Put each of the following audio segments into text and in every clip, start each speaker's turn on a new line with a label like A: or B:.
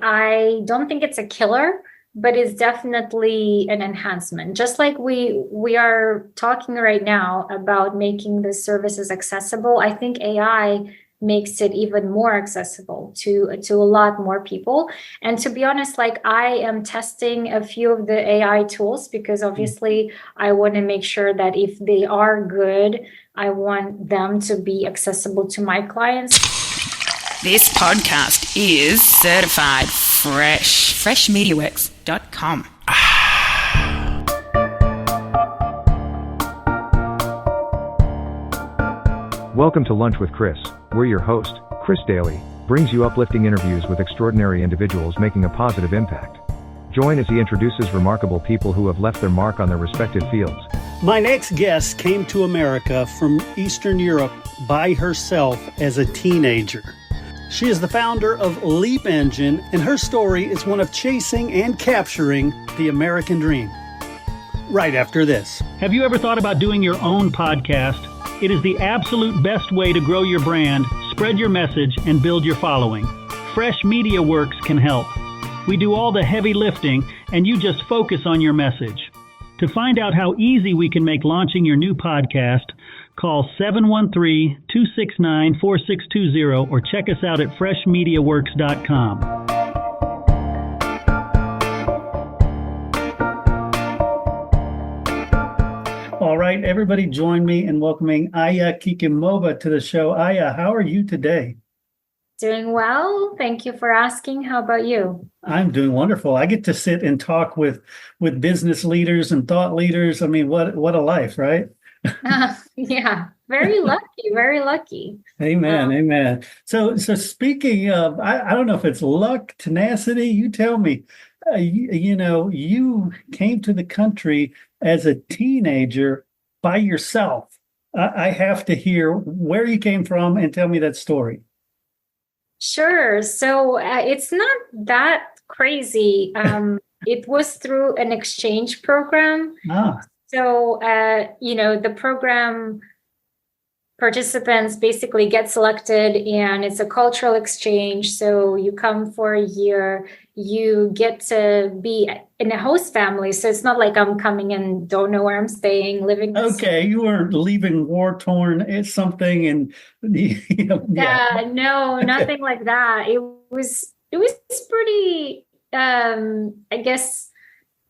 A: I don't think it's a killer, but it's definitely an enhancement. Just like we are talking right now about making the services accessible, I think AI makes it even more accessible to a lot more people. And to be honest, like I am testing a few of the AI tools because obviously I want to make sure that if they are good, I want them to be accessible to my clients.
B: This podcast is certified fresh. Freshmediaworks.com.
C: Welcome to Lunch with Chris. We're your host, Chris Daly, brings you uplifting interviews with extraordinary individuals making a positive impact. Join as he introduces remarkable people who have left their mark on their respective fields.
D: My next guest came to America from Eastern Europe by herself as a teenager. She is the founder of Leap Engine, and her story is one of chasing and capturing the American dream. Right after this.
E: Have you ever thought about doing your own podcast? It is the absolute best way to grow your brand, spread your message, and build your following. Fresh Media Works can help. We do all the heavy lifting, and you just focus on your message. To find out how easy we can make launching your new podcast, call 713-269-4620 or check us out at freshmediaworks.com.
D: All right, everybody join me in welcoming Aya Kikimova to the show. Aya, how are you today?
A: Doing well. Thank you for asking. How about you?
D: I'm doing wonderful. I get to sit and talk with business leaders and thought leaders. I mean, what a life, right?
A: Yeah, very lucky, very lucky.
D: Amen, amen. So speaking of, I don't know if it's luck, tenacity, you tell me. You came to the country as a teenager by yourself. I have to hear where you came from and tell me that story.
A: Sure. So it's not that crazy. It was through an exchange program. So, the program participants basically get selected and it's a cultural exchange. So you come for a year, you get to be in a host family. So it's not like I'm coming and don't know where I'm staying, living.
D: Okay, you weren't leaving war-torn. It's something and
A: no, nothing like that. It was pretty, I guess,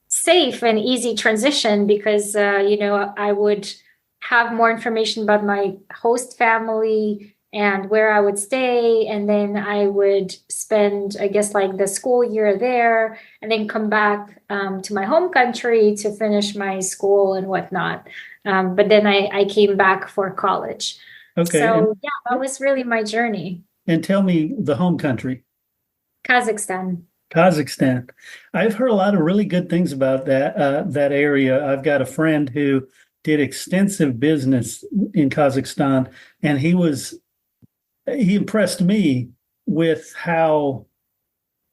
A: safe and easy transition because, I would have more information about my host family and where I would stay. And then I would spend, I guess, like the school year there and then come back to my home country to finish my school and whatnot. But then I came back for college.
D: Okay.
A: So, yeah, that was really my journey.
D: And tell me the home country.
A: Kazakhstan.
D: I've heard a lot of really good things about that area. I've got a friend who did extensive business in Kazakhstan, and he impressed me with how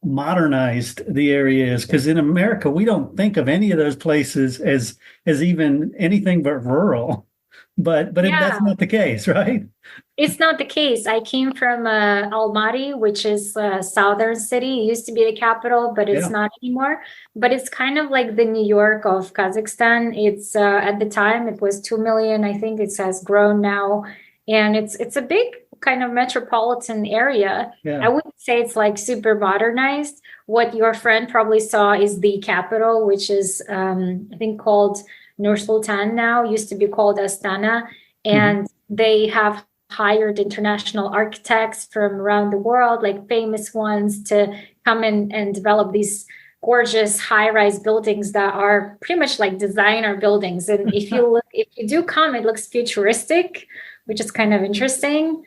D: modernized the area is. Because in America, we don't think of any of those places as even anything but rural. But that's not the case, right?
A: It's not the case. I came from Almaty, which is a southern city. It used to be the capital, but it's not anymore. But it's kind of like the New York of Kazakhstan. It's at the time it was 2 million. I think it has grown now, and it's a big kind of metropolitan area.
D: Yeah.
A: I wouldn't say it's like super modernized. What your friend probably saw is the capital, which is I think called Nur Sultan now, used to be called Astana, and they have hired international architects from around the world, like famous ones, to come in and develop these gorgeous high-rise buildings that are pretty much like designer buildings. And if you do come, it looks futuristic, which is kind of interesting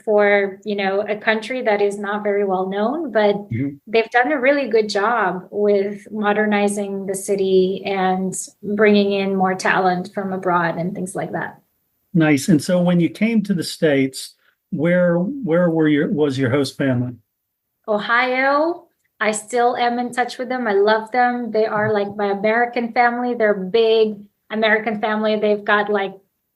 A: for a country that is not very well known, but they've done a really good job with modernizing the city and bringing in more talent from abroad and things like that.
D: Nice. And so when you came to the States, where was your host family?
A: Ohio. I still am in touch with them. I love them. They are like my American family. They're big American family. They've got like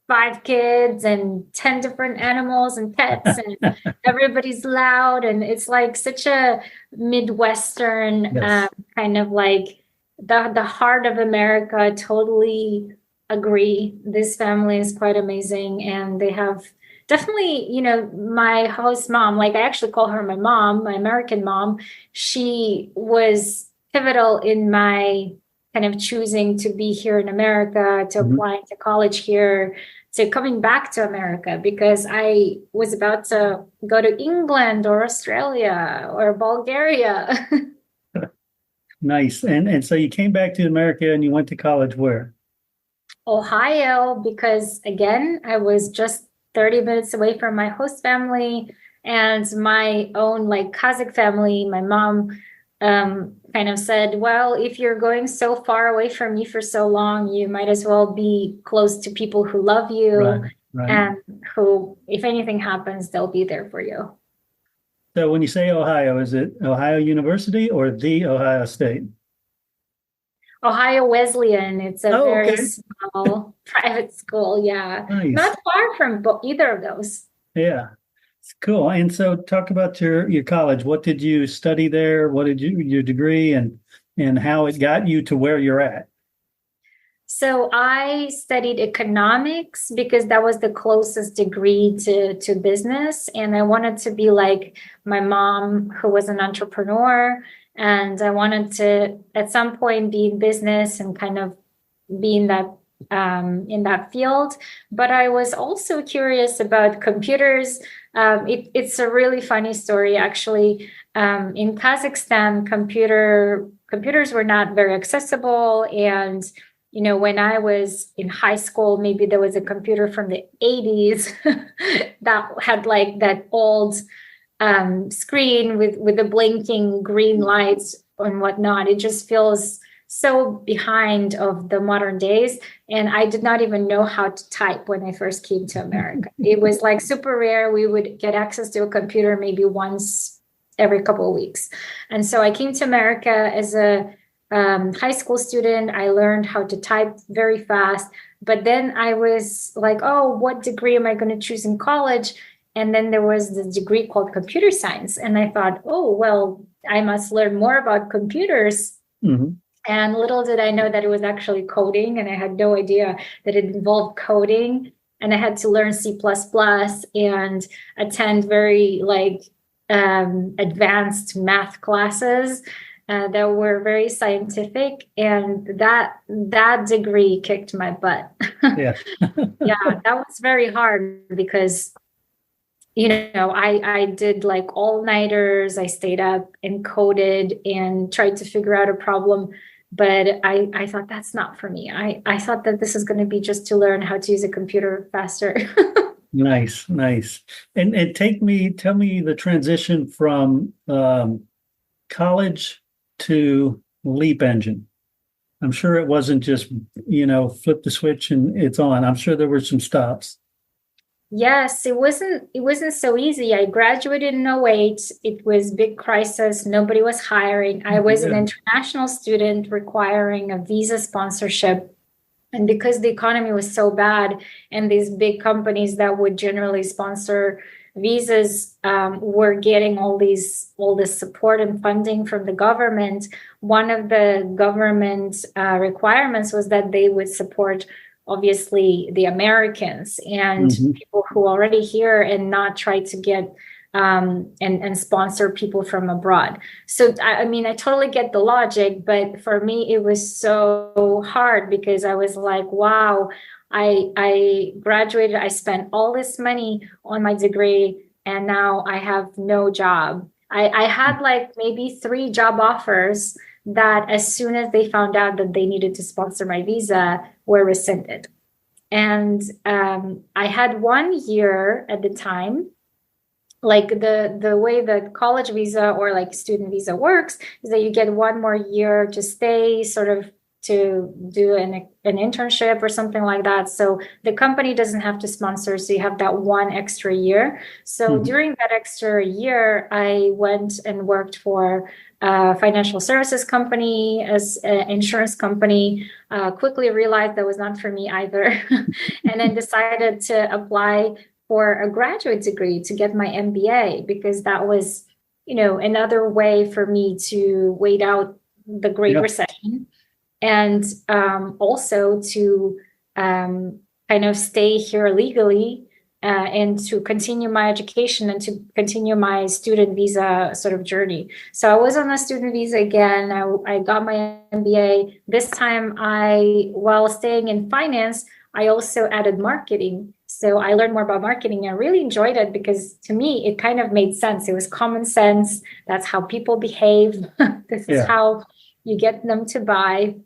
A: 5 kids and 10 different animals and pets, and everybody's loud. And it's like such a Midwestern
D: Yes.
A: kind of like the heart of America. Totally agree. This family is quite amazing. And they have definitely, my host mom, like I actually call her my mom, my American mom. She was pivotal in my kind of choosing to be here in America, to applying to college here, to coming back to America, because I was about to go to England or Australia or Bulgaria.
D: Nice. And so you came back to America and you went to college where?
A: Ohio, because again, I was just 30 minutes away from my host family and my own like Kazakh family. My mom kind of said, well, if you're going so far away from me for so long, you might as well be close to people who love you
D: Right.
A: and who, if anything happens, they'll be there for you.
D: So when you say Ohio, is it Ohio University or the Ohio State?
A: Ohio Wesleyan, it's a very
D: Okay.
A: small private school. Yeah.
D: Nice.
A: Not far from either of those.
D: Yeah. It's cool. And so talk about your college. What did you study there? What did your degree and how it got you to where you're at?
A: So I studied economics because that was the closest degree to business. And I wanted to be like my mom, who was an entrepreneur. And I wanted to, at some point, be in business and kind of be in that field. But I was also curious about computers. It's a really funny story, actually. In Kazakhstan, computers were not very accessible. And when I was in high school, maybe there was a computer from the 80s that had like that old screen with the blinking green lights and whatnot. It just feels so behind of the modern days. And I did not even know how to type when I first came to America. It was like super rare. We would get access to a computer maybe once every couple of weeks. And so I came to America as a high school student. I learned how to type very fast, but then I was like, oh, what degree am I going to choose in college? And then there was the degree called computer science. And I thought, oh, well, I must learn more about computers.
D: Mm-hmm.
A: And little did I know that it was actually coding. And I had no idea that it involved coding. And I had to learn C++ and attend very advanced math classes that were very scientific, and that degree kicked my butt.
D: Yeah.
A: Yeah, that was very hard because I did like all-nighters. I stayed up and coded and tried to figure out a problem, but I thought that's not for me. I thought that this is going to be just to learn how to use a computer faster.
D: Nice. And tell me the transition from college to Leap Engine. I'm sure it wasn't just, flip the switch and it's on. I'm sure there were some stops.
A: Yes, it wasn't so easy. I graduated in 2008. It was big crisis. Nobody was hiring. I was an international student requiring a visa sponsorship. And because the economy was so bad and these big companies that would generally sponsor visas were getting all this support and funding from the government, one of the government requirements was that they would support obviously the Americans and people who are already here and not try to get and sponsor people from abroad. So, I mean, I totally get the logic, but for me, it was so hard because I was like, wow, I graduated, I spent all this money on my degree, and now I have no job. I had like maybe 3 job offers that as soon as they found out that they needed to sponsor my visa were rescinded. And I had 1 year at the time. Like the way that college visa or like student visa works is that you get 1 more year to stay, sort of to do an internship or something like that. So the company doesn't have to sponsor. So you have that 1 extra year. So during that extra year, I went and worked for financial services company, as an insurance company. Quickly realized that was not for me either. And then decided to apply for a graduate degree to get my MBA, because that was, another way for me to wait out the Great Recession, and also to kind of stay here legally, and to continue my education and to continue my student visa sort of journey. So I was on a student visa again. I got my MBA. This time while staying in finance, I also added marketing. So I learned more about marketing. I really enjoyed it because to me, it kind of made sense. It was common sense. That's how people behave. This is how you get them to buy.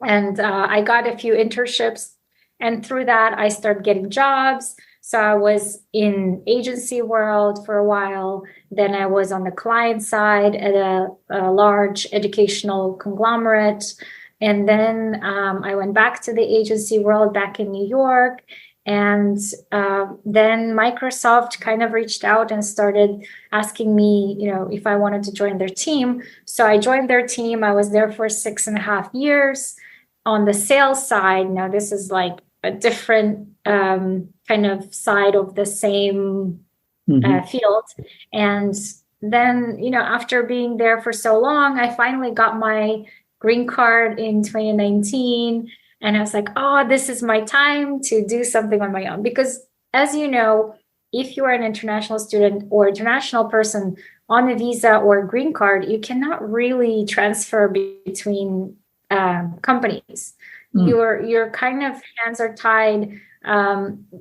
A: And I got a few internships. And through that, I started getting jobs. So I was in agency world for a while. Then I was on the client side at a large educational conglomerate. And then I went back to the agency world back in New York. And then Microsoft kind of reached out and started asking me, if I wanted to join their team. So I joined their team. I was there for 6.5 years on the sales side. Now, this is like a different kind of side of the same field. And then, after being there for so long, I finally got my green card in 2019. And I was like, oh, this is my time to do something on my own. Because as you know, if you are an international student or international person on a visa or a green card, you cannot really transfer between companies. Your kind of hands are tied.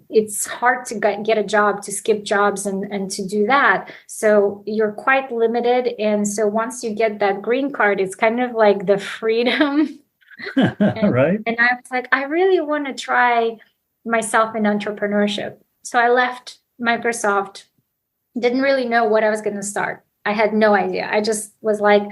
A: It's hard to get a job, to skip jobs and to do that. So you're quite limited. And so once you get that green card, it's kind of like the freedom.
D: Right.
A: And I was like, I really want to try myself in entrepreneurship. So I left Microsoft, didn't really know what I was going to start. I had no idea. I just was like,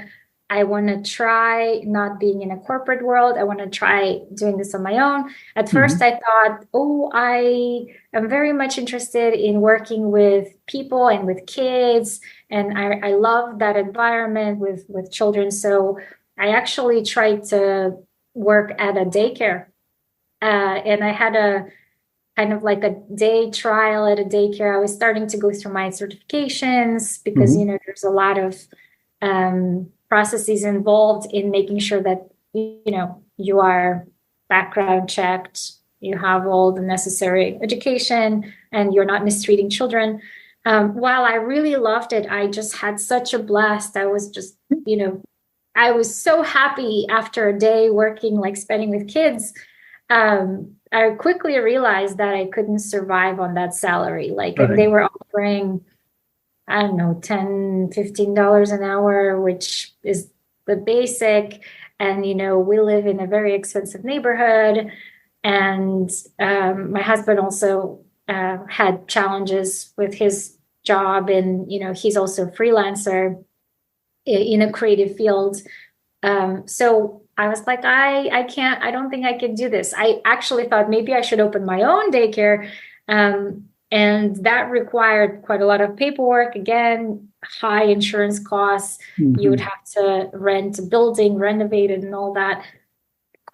A: I want to try not being in a corporate world. I want to try doing this on my own. At first, I thought, I am very much interested in working with people and with kids. And I love that environment with children. So I actually tried to work at a daycare. And I had a kind of like a day trial at a daycare. I was starting to go through my certifications because, there's a lot of processes involved in making sure that, you are background checked, you have all the necessary education, and you're not mistreating children. While I really loved it, I just had such a blast. I was just, I was so happy after a day working, like spending with kids. I quickly realized that I couldn't survive on that salary. Like if they were offering, I don't know, $10, $15 an hour, which is the basic. And, we live in a very expensive neighborhood. And my husband also had challenges with his job. And, he's also a freelancer in a creative field. So I was like, I don't think I can do this. I actually thought maybe I should open my own daycare. And that required quite a lot of paperwork. Again, high insurance costs. You would have to rent a building, renovate it and all that.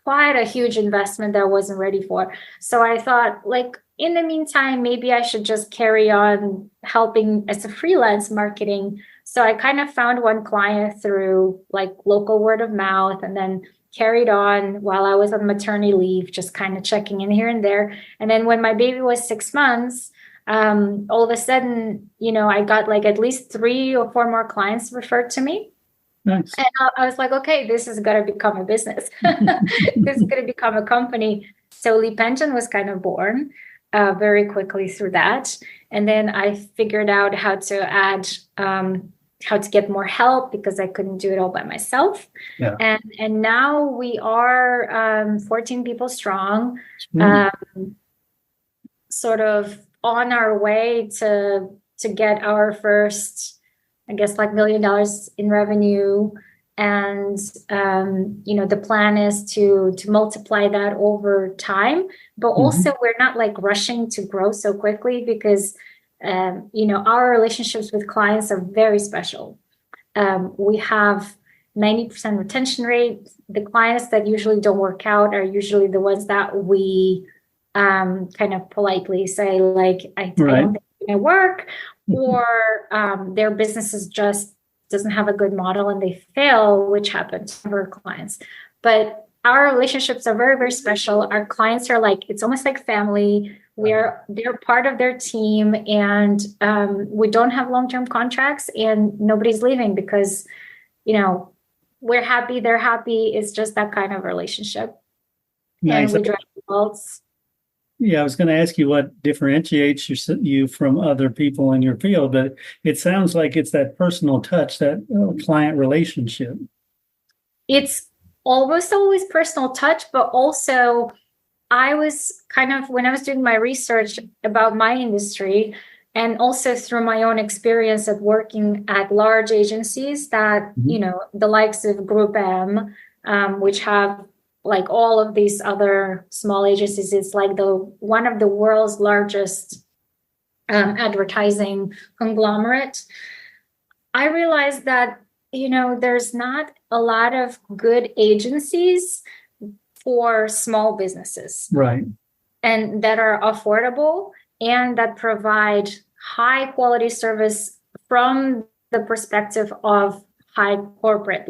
A: Quite a huge investment that I wasn't ready for. So I thought, like, in the meantime, maybe I should just carry on helping as a freelance marketing. So I kind of found one client through like local word of mouth, and then carried on while I was on maternity leave, just kind of checking in here and there. And then when my baby was 6 months, all of a sudden, I got like at least 3 or 4 more clients referred to me.
D: Nice.
A: And I was like, okay, this is going to become a business. This is going to become a company. So Lee Pension was kind of born very quickly through that. And then I figured out how to get more help because I couldn't do it all by myself. Yeah. And now we are 14 people strong, sort of on our way to get our first, I guess, like $1 million in revenue. And, the plan is to multiply that over time, but also we're not like rushing to grow so quickly because, our relationships with clients are very special. we have 90% retention rate. The clients that usually don't work out are usually the ones that we kind of politely say, like, I don't think it's going to work, or their businesses just doesn't have a good model and they fail, which happens to our clients. But our relationships are very, very special. Our clients are like, it's almost like family. They're part of their team, and we don't have long-term contracts, and nobody's leaving because, we're happy, they're happy. It's just that kind of relationship.
D: Nice.
A: And we drive results.
D: Yeah, I was going to ask you what differentiates you from other people in your field, but it sounds like it's that personal touch, that client relationship.
A: It's almost always personal touch, but also I was when I was doing my research about my industry, and also through my own experience of working at large agencies that, the likes of Group M, which have like all of these other small agencies, it's like one of the world's largest advertising conglomerate. I realized that, there's not a lot of good agencies for small businesses.
D: Right.
A: And that are affordable and that provide high quality service from the perspective of high corporate.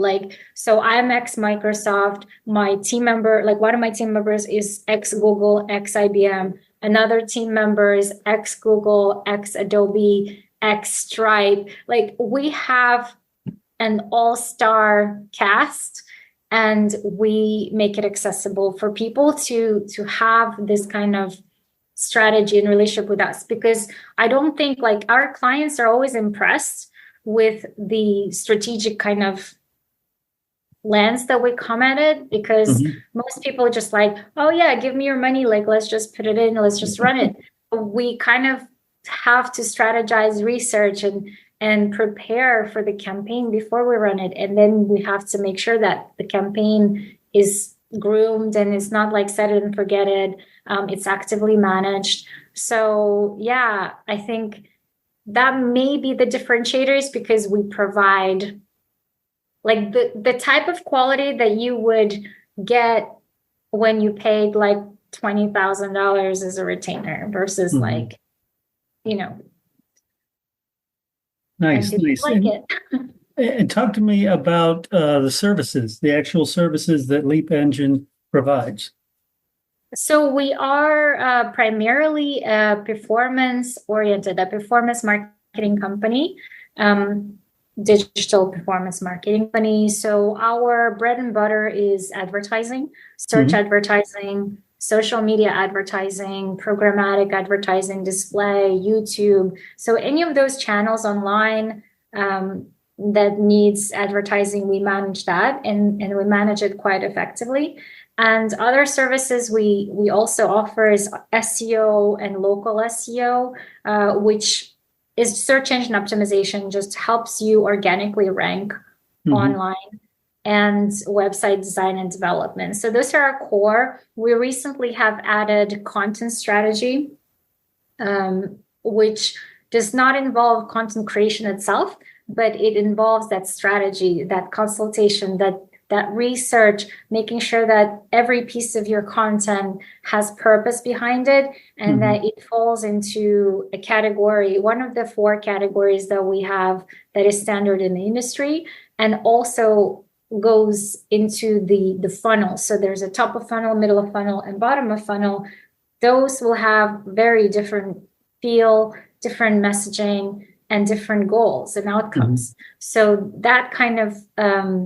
A: So I'm ex-Microsoft, my team member, one of my team members is ex-Google, ex-IBM. Another team member is ex-Google, ex-Adobe, ex-Stripe. We have an all-star cast, and we make it accessible for people to have this kind of strategy and relationship with us, because I don't think our clients are always impressed with the strategic kind of lens that we come at it, because most people are just oh yeah, give me your money, let's just put it in, let's just run it. We kind of have to strategize, research, and prepare for the campaign before we run it, and then we have to make sure that the campaign is groomed and it's not set it and forget it. It's actively managed. So yeah, I think that may be the differentiators, because we provide the type of quality that you would get when you paid $20,000 as a retainer versus
D: Nice. And talk to me about the services, the actual services that Leap Engine provides.
A: So we are primarily a performance marketing company, digital performance marketing company. So our bread and butter is advertising, search advertising, social media advertising, programmatic advertising, display, YouTube. So any of those channels online that needs advertising, we manage that, and we manage it quite effectively. And other services we also offer is SEO and local SEO, which is search engine optimization, just helps you organically rank online, and website design and development. So those are our core. We recently have added content strategy, which does not involve content creation itself, but it involves that strategy, that consultation, that research, making sure that every piece of your content has purpose behind it, and that it falls into a category, one of the 4 categories that we have that is standard in the industry, and also goes into the funnel. So there's a top of funnel, middle of funnel, and bottom of funnel. Those will have very different feel, different messaging, and different goals and outcomes. So that kind of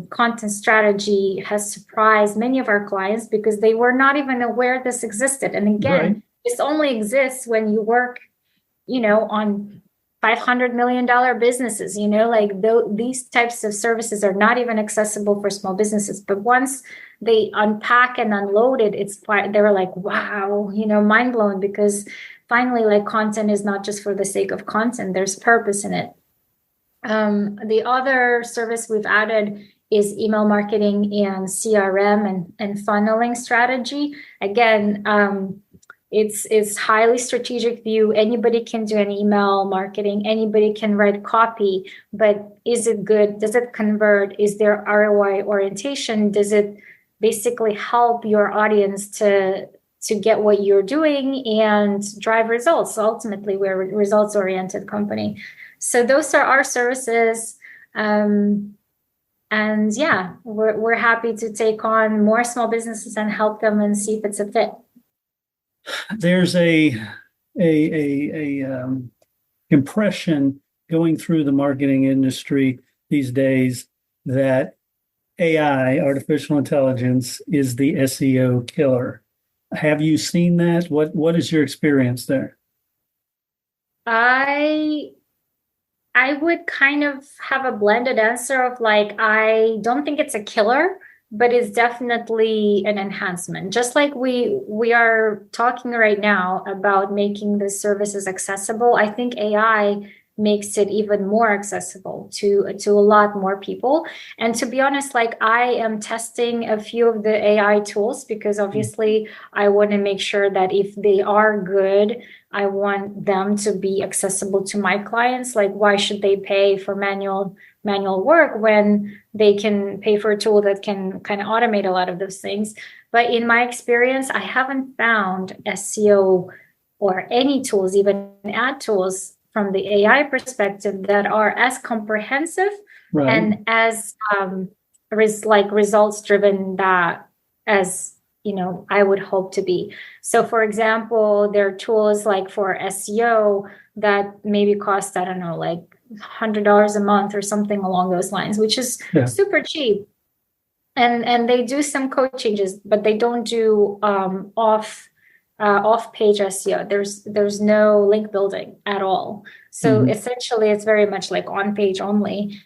A: content strategy has surprised many of our clients, because they were not even aware this existed. And again, this only exists when you work, on $500 million businesses, these types of services are not even accessible for small businesses. But once they unpack and unload it, they were like, wow, mind blown, because finally, content is not just for the sake of content. There's purpose in it. The other service we've added is email marketing and CRM and funneling strategy. Again, It's highly strategic view. Anybody can do an email marketing. Anybody can write copy, but is it good? Does it convert? Is there ROI orientation? Does it basically help your audience to get what you're doing and drive results? So ultimately, we're a results-oriented company. So those are our services. And yeah, we're happy to take on more small businesses and help them and see if it's a fit.
D: There's a impression going through the marketing industry these days that AI, artificial intelligence, is the SEO killer. Have you seen that? What is your experience there?
A: I would kind of have a blended answer of like, I don't think it's a killer, but it's definitely an enhancement. Just like we are talking right now about making the services accessible, I think AI makes it even more accessible to a lot more people. And to be honest, like I am testing a few of the AI tools because obviously I want to make sure that if they are good, I want them to be accessible to my clients. Like, why should they pay for manual work when they can pay for a tool that can kind of automate a lot of those things? But in my experience, I haven't found SEO or any tools, even ad tools from the AI perspective that are as comprehensive
D: Right.
A: and as results driven that as I would hope to be. So for example, there are tools like for SEO that maybe cost, I don't know, like $100 a month or something along those lines, which is super cheap. And they do some code changes, but they don't do off page SEO. There's no link building at all. So essentially it's very much like on page only.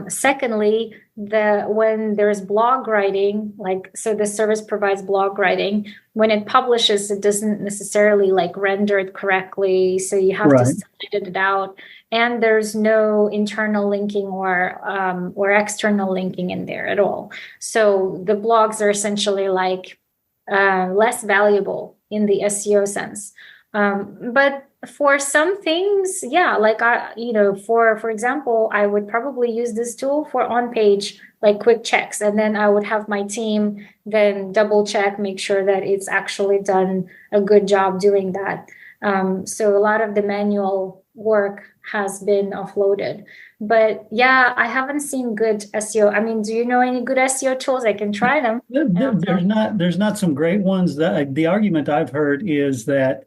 A: Secondly, when there's blog writing, so the service provides blog writing, when it publishes, it doesn't necessarily like render it correctly. So you have to edit it out. And there's no internal linking or external linking in there at all. So the blogs are essentially like less valuable in the SEO sense. But for some things, like for example, I would probably use this tool for on-page like quick checks, and then I would have my team then double check, make sure that it's actually done a good job doing that. So a lot of the manual work has been offloaded. But I haven't seen good SEO. I mean, do you know any good SEO tools? I can try them.
D: There's not some great ones. The argument I've heard is that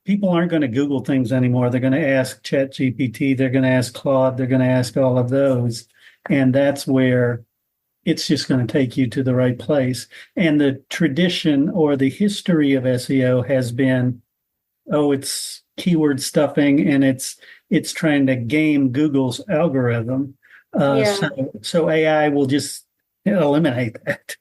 D: people aren't going to Google things anymore. They're going to ask ChatGPT. They're going to ask Claude. They're going to ask all of those. And that's where it's just going to take you to the right place. And the tradition or the history of SEO has been, it's keyword stuffing and it's trying to game Google's algorithm. So AI will just eliminate that.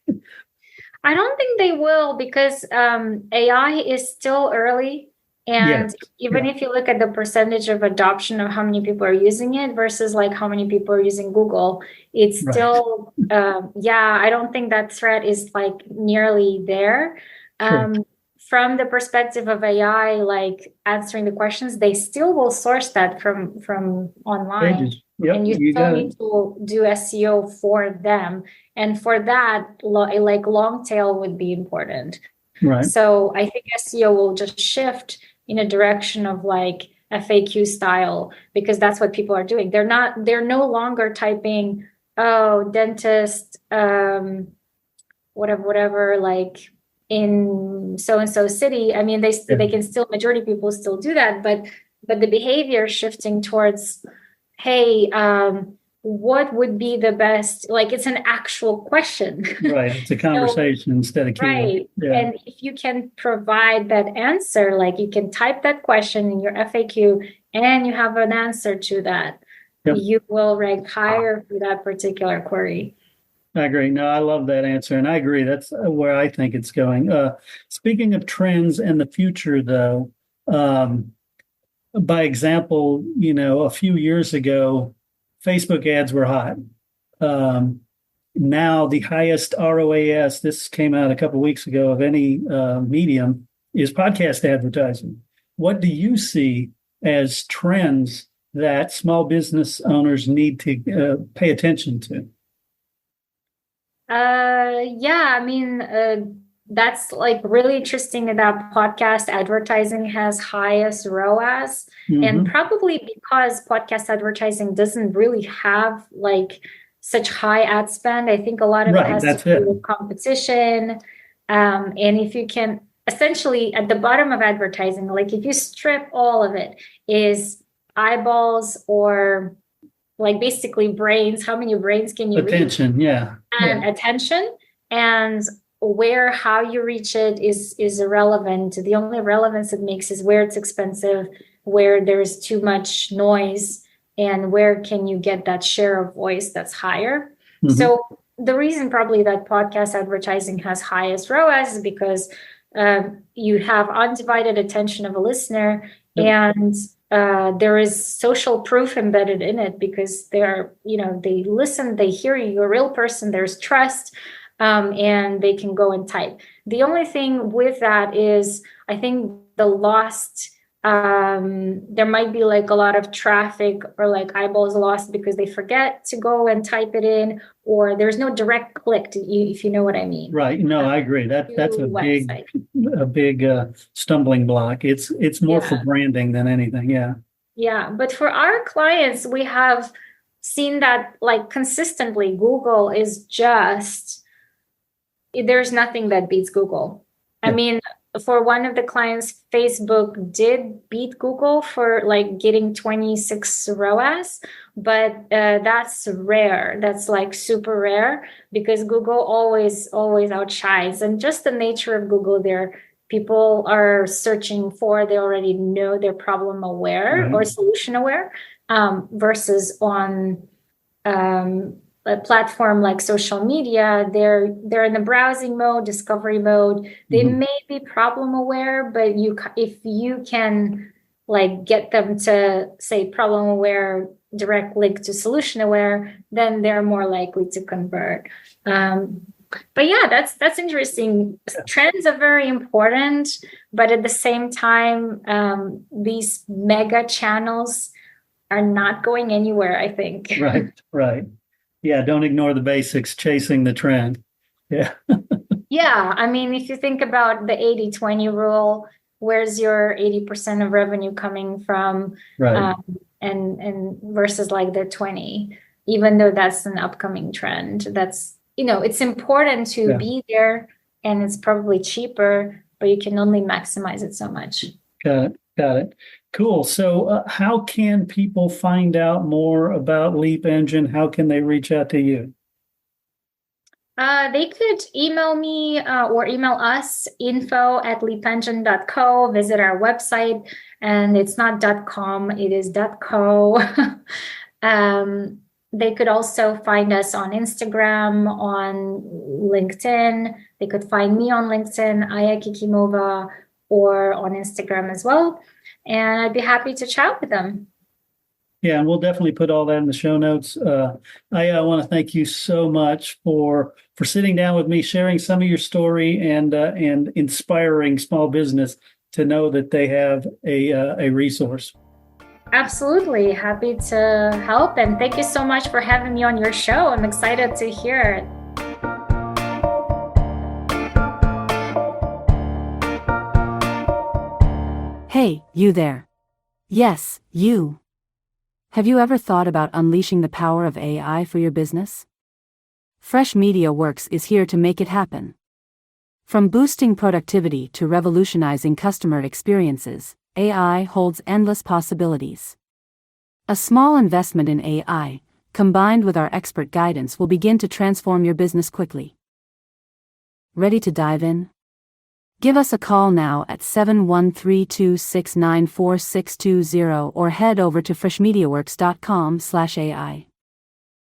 A: I don't think they will, because AI is still early. And even if you look at the percentage of adoption of how many people are using it versus like how many people are using Google, it's still, I don't think that threat is like nearly there. From the perspective of AI, like answering the questions, they still will source that from online. And you still need to do SEO for them. And for that, like long tail would be important.
D: Right.
A: So I think SEO will just shift in a direction of like FAQ style, because that's what people are doing. They're no longer typing, dentist, whatever, like in so-and-so city. I mean, they can still, majority of people still do that, but the behavior shifting towards, hey, what would be the best, like it's an actual question.
D: Right. It's a conversation instead of keyword.
A: Right. Yeah. And if you can provide that answer, like you can type that question in your FAQ and you have an answer to that, you will rank higher for that particular query.
D: I agree. No, I love that answer. And I agree. That's where I think it's going. Speaking of trends and the future, though, by example, a few years ago, Facebook ads were hot. Now the highest ROAS, this came out a couple of weeks ago, of any medium is podcast advertising. What do you see as trends that small business owners need to pay attention to?
A: Yeah, I mean, that's like really interesting that podcast advertising has highest ROAS. And probably because podcast advertising doesn't really have like such high ad spend. I think a lot of it has to do with competition. And if you can essentially at the bottom of advertising, like if you strip all of it, is eyeballs or like basically brains. How many brains can you reach? And attention, and how you reach it is irrelevant. The only relevance it makes is where it's expensive, where there's too much noise, and where can you get that share of voice that's higher. So the reason probably that podcast advertising has highest ROAS is because you have undivided attention of a listener, and there is social proof embedded in it because they listen, they hear you, you're a real person, there's trust, and they can go and type. The only thing with that is I think the lost, there might be like a lot of traffic or like eyeballs lost because they forget to go and type it in, or there's no direct click if you know what I mean.
D: Right. No, I agree. That's a big stumbling block. It's more for branding than anything. Yeah. Yeah.
A: But for our clients, we have seen that like consistently Google is there's nothing that beats Google. I mean, for one of the clients, Facebook did beat Google for like getting 26 ROAS, but that's rare. That's like super rare because Google always outshines. And just the nature of Google, people are searching they already know they're problem aware or solution aware, versus on a platform like social media, they're in the browsing mode, discovery mode. They may be problem aware, but if you can like get them to say problem aware, direct link to solution aware, then they're more likely to convert. But yeah, that's interesting. Trends are very important, but at the same time, these mega channels are not going anywhere, I think.
D: Right. Yeah, don't ignore the basics, chasing the trend. Yeah.
A: Yeah, I mean, if you think about the 80-20 rule, where's your 80% of revenue coming from?
D: Right.
A: And versus like the 20, even though that's an upcoming trend, that's, it's important to be there, and it's probably cheaper, but you can only maximize it so much.
D: Got it. Cool. So how can people find out more about Leap Engine? How can they reach out to you?
A: They could email me or email us, info@leapengine.co. Visit our website, and it's not .com, it is .co. They could also find us on Instagram, on LinkedIn. They could find me on LinkedIn, Aya Kikimova, or on Instagram as well. And I'd be happy to chat with them.
D: Yeah, and we'll definitely put all that in the show notes. I want to thank you so much for sitting down with me, sharing some of your story, and inspiring small business to know that they have a resource.
A: Absolutely. Happy to help. And thank you so much for having me on your show. I'm excited to hear it.
F: Hey, you there. Yes, you. Have you ever thought about unleashing the power of AI for your business? Fresh Media Works is here to make it happen. From boosting productivity to revolutionizing customer experiences, AI holds endless possibilities. A small investment in AI, combined with our expert guidance, will begin to transform your business quickly. Ready to dive in? Give us a call now at 713-269-4620 or head over to freshmediaworks.com/AI.